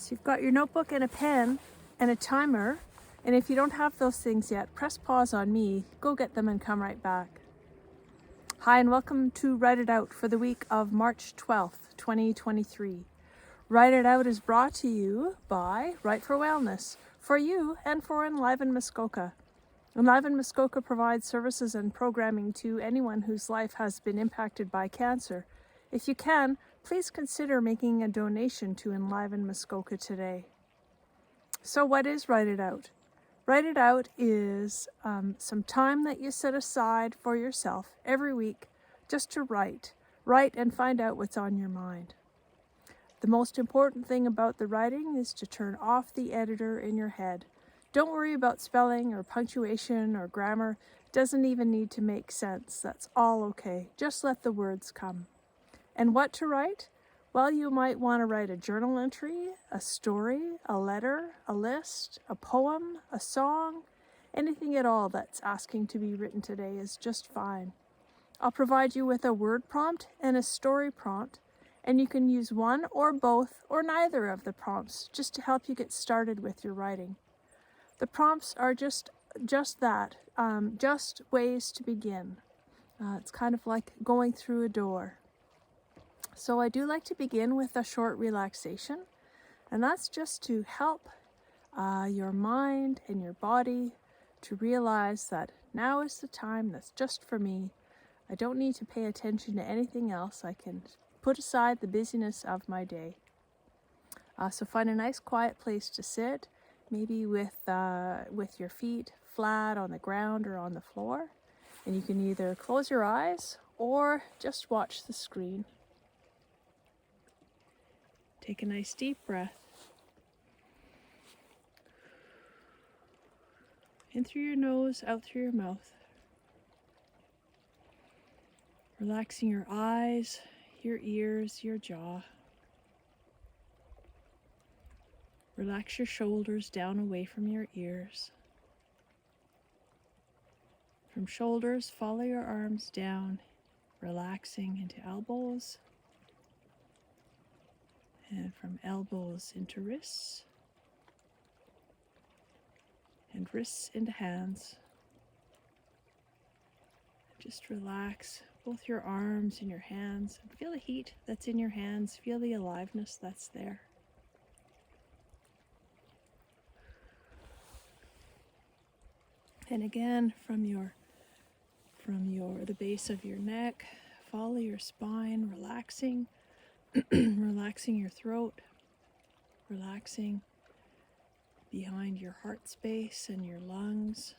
So you've got your notebook and a pen and a timer, and if you don't have those things yet, press pause on me, go get them and come right back. Hi and welcome to Write It Out for the week of March 12th, 2023. Write It Out is brought to you by Write for Wellness, for you and for Enliven Muskoka. Enliven Muskoka provides services and programming to anyone whose life has been impacted by cancer. If you can, please consider making a donation to Enliven Muskoka today. So what is Write It Out? Write It Out is some time that you set aside for yourself every week just to write and find out what's on your mind. The most important thing about the writing is to turn off the editor in your head. Don't worry about spelling or punctuation or grammar. It doesn't even need to make sense. That's all okay. Just let the words come. And what to write? Well, you might want to write a journal entry, a story, a letter, a list, a poem, a song. Anything at all that's asking to be written today is just fine. I'll provide you with a word prompt and a story prompt, and you can use one or both or neither of the prompts just to help you get started with your writing. The prompts are just that, just ways to begin. It's kind of like going through a door. So I do like to begin with a short relaxation, and that's just to help your mind and your body to realize that now is the time that's just for me. I don't need to pay attention to anything else. I can put aside the busyness of my day. So find a nice quiet place to sit, maybe with your feet flat on the ground or on the floor. And you can either close your eyes or just watch the screen. Take a nice deep breath. In through your nose, out through your mouth. Relaxing your eyes, your ears, your jaw. Relax your shoulders down away from your ears. From shoulders, follow your arms down, relaxing into elbows. And from elbows into wrists. And wrists into hands. Just relax both your arms and your hands. And feel the heat that's in your hands. Feel the aliveness that's there. And again, from the base of your neck, follow your spine, relaxing. Relaxing your throat, relaxing behind your heart space and your lungs.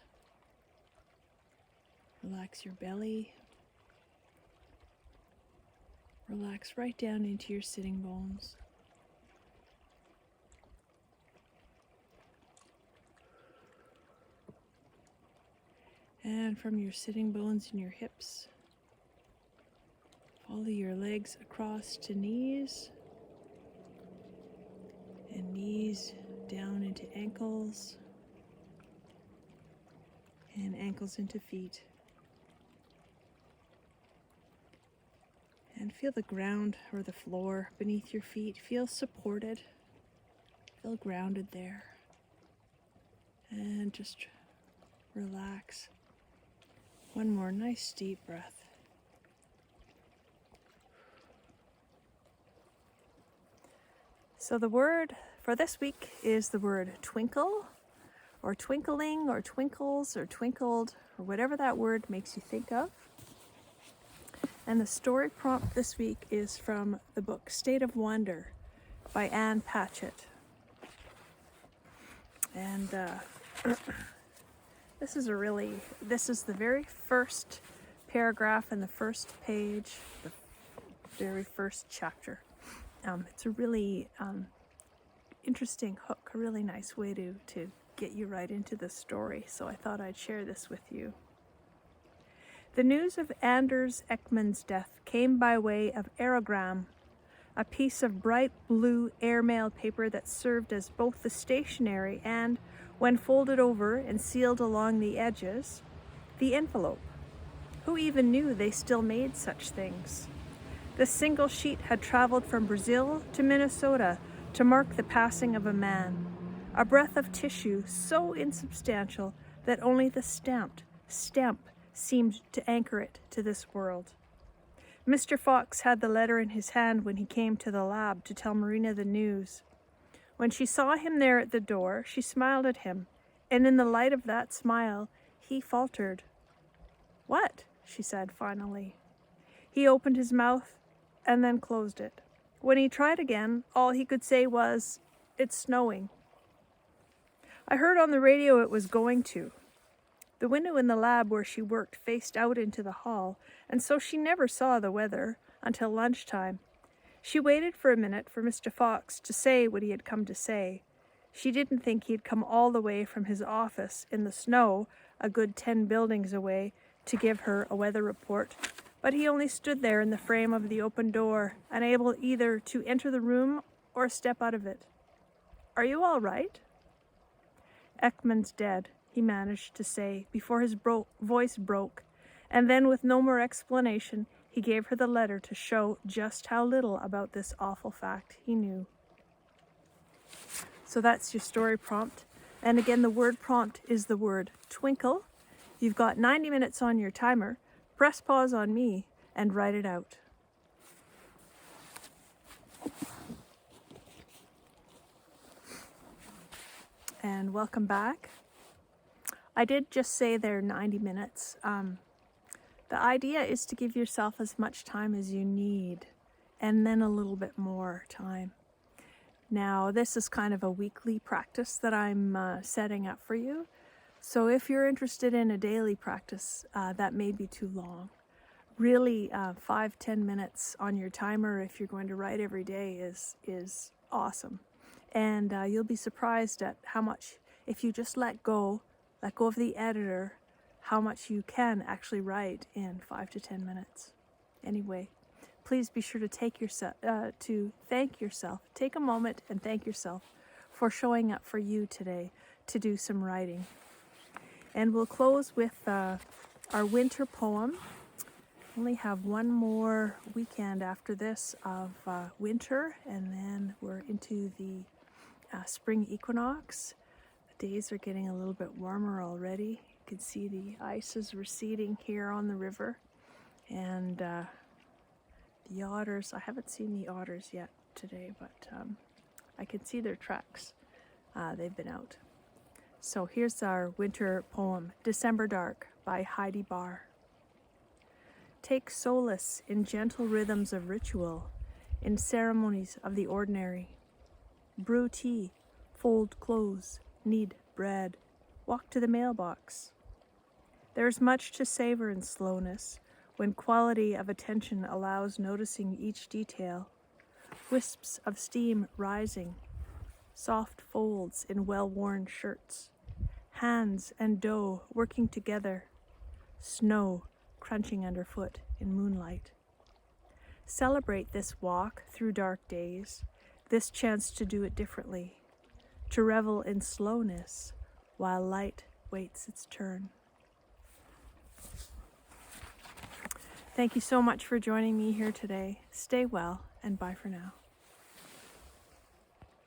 Relax your belly. Relax right down into your sitting bones. And from your sitting bones and your hips, follow your legs across to knees, and knees down into ankles, and ankles into feet. And feel the ground or the floor beneath your feet. Feel supported, feel grounded there. And just relax. One more nice deep breath. So the word for this week is the word twinkle, or twinkling, or twinkles, or twinkled, or whatever that word makes you think of. And the story prompt this week is from the book State of Wonder by Anne Patchett. And this is the very first paragraph in the first page, the very first chapter. It's a really interesting hook, a really nice way to get you right into the story. So I thought I'd share this with you. The news of Anders Ekman's death came by way of aerogram, a piece of bright blue airmail paper that served as both the stationery and, when folded over and sealed along the edges, the envelope. Who even knew they still made such things? The single sheet had traveled from Brazil to Minnesota to mark the passing of a man, a breath of tissue so insubstantial that only the stamp seemed to anchor it to this world. Mr. Fox had the letter in his hand when he came to the lab to tell Marina the news. When she saw him there at the door, she smiled at him, and in the light of that smile, he faltered. "What?" she said finally. He opened his mouth and then closed it. When he tried again, all he could say was, "It's snowing." "I heard on the radio it was going to." The window in the lab where she worked faced out into the hall, and so she never saw the weather until lunchtime. She waited for a minute for Mr. Fox to say what he had come to say. She didn't think he'd come all the way from his office in the snow, a good 10 buildings away, to give her a weather report, but he only stood there in the frame of the open door, unable either to enter the room or step out of it. "Are you all right?" "Ekman's dead," he managed to say before his voice broke, and then with no more explanation, he gave her the letter to show just how little about this awful fact he knew. So that's your story prompt. And again, the word prompt is the word twinkle. You've got 90 minutes on your timer. Press pause on me and write it out. And welcome back. I did just say they're 90 minutes. The idea is to give yourself as much time as you need, and then a little bit more time. Now, this is kind of a weekly practice that I'm setting up for you. So if you're interested in a daily practice, that may be too long. Really, 5-10 minutes on your timer if you're going to write every day is awesome. And you'll be surprised at how much, if you just let go of the editor, how much you can actually write in 5 to 10 minutes. Anyway, please be sure to thank yourself. Take a moment and thank yourself for showing up for you today to do some writing. And we'll close with our winter poem. Only have one more weekend after this of winter, and then we're into the spring equinox. The days are getting a little bit warmer already. You can see the ice is receding here on the river, and the otters, I haven't seen the otters yet today, but I can see their tracks. They've been out. So here's our winter poem, December Dark by Heidi Barr. Take solace in gentle rhythms of ritual, in ceremonies of the ordinary. Brew tea, fold clothes, knead bread, walk to the mailbox. There is much to savor in slowness, when quality of attention allows noticing each detail. Wisps of steam rising, soft folds in well-worn shirts, hands and dough working together, snow crunching underfoot in moonlight. Celebrate this walk through dark days, this chance to do it differently, to revel in slowness while light waits its turn. Thank you so much for joining me here today. Stay well, and bye for now.